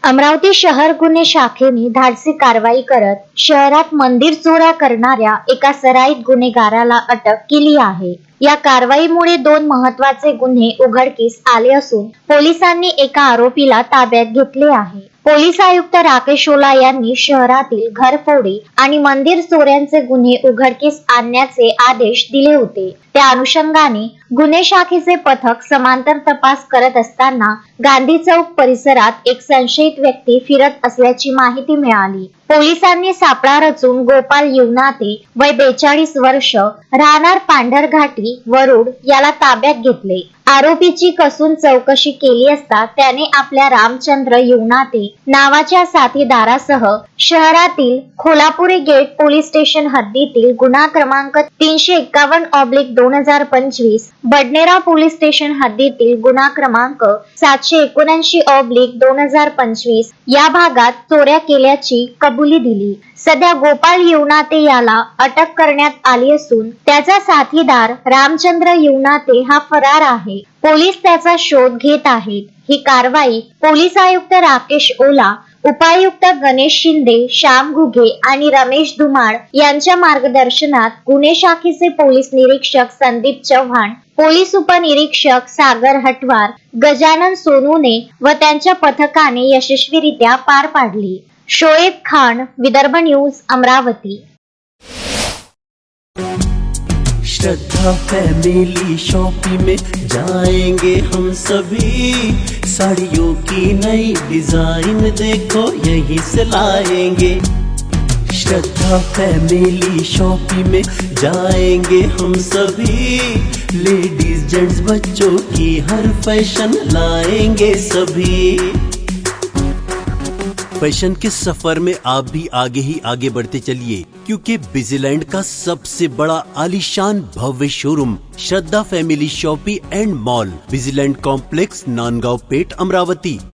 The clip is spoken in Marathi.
अमरावती शहर गुन्हे शाखेने धाडसी कारवाई करत शहरात मंदिर चोऱ्या करणाऱ्या एका सराईत गुन्हेगाराला अटक केली आहे। या कारवाईमुळे दोन महत्त्वाचे गुन्हे उघडकीस आले असून पोलिसांनी एका आरोपीला ताब्यात घेतले आहे। पोलीस आयुक्त राकेश ओला यांनी शहरातील घरफोडी आणि मंदिर चोऱ्यांचे गुन्हे उघडकीस आणण्याचे आदेश दिले होते। त्या अनुषंगाने गुन्हे शाखेचे पथक समांतर तपास करत असताना गांधी चौक परिसरात एक संशयित व्यक्ती फिरत असल्याची माहिती मिळाली। पोलिसांनी सापळा रचून गोपाल युवनाते वय 42 वर्ष राहणार पांढरघाटी वरुड याला ताब्यात घेतले। आरोपीची कसून चौकशी केली असता त्याने आपल्या रामचंद्र युवनाते नावाच्या साथीदारासह शहरातील खोलापुरी गेट पोलीस स्टेशन हद्दीतील गुन्हा क्रमांक 351/2025 बडनेरा पोलीस स्टेशन हद्दीतील गुन्हा क्रमांक 779/2025 या भागात चोऱ्या केल्याची कबुली दिली। सध्या गोपाल युवनाते याला अटक करण्यात आली असून त्याचा साथीदार रामचंद्र युवनाते हा फरार आहे। पोलीस त्याचा शोध घेत आहेत। ही कारवाई पोलीस आयुक्त राकेश ओला, उपायुक्त गणेश शिंदे, श्याम घुगे आणि रमेश धुमाळ यांच्या मार्गदर्शनात गुन्हे शाखेचे पोलीस निरीक्षक संदीप चव्हाण, पोलीस उपनिरीक्षक सागर हटवार, गजानन सोनूने व त्यांच्या पथकाने यशस्वीरित्या पार पाडली। शोएब खान, विदर्भ न्यूज, अमरावती। श्रद्धा फैमिली शॉपिंग में जाएंगे हम सभी, साड़ियों की नई डिजाइन देखो यहीं से लाएंगे। श्रद्धा फैमिली शॉपिंग में जाएंगे हम सभी, लेडीज जेंट्स बच्चों की हर फैशन लाएंगे सभी। फैशन के सफर में आप भी आगे ही आगे बढ़ते चलिए, क्योंकि विजिलैंड का सबसे बड़ा आलीशान भव्य showroom Shraddha family shopping and mall, Vijiland complex, Nandgaon Peth, Amravati.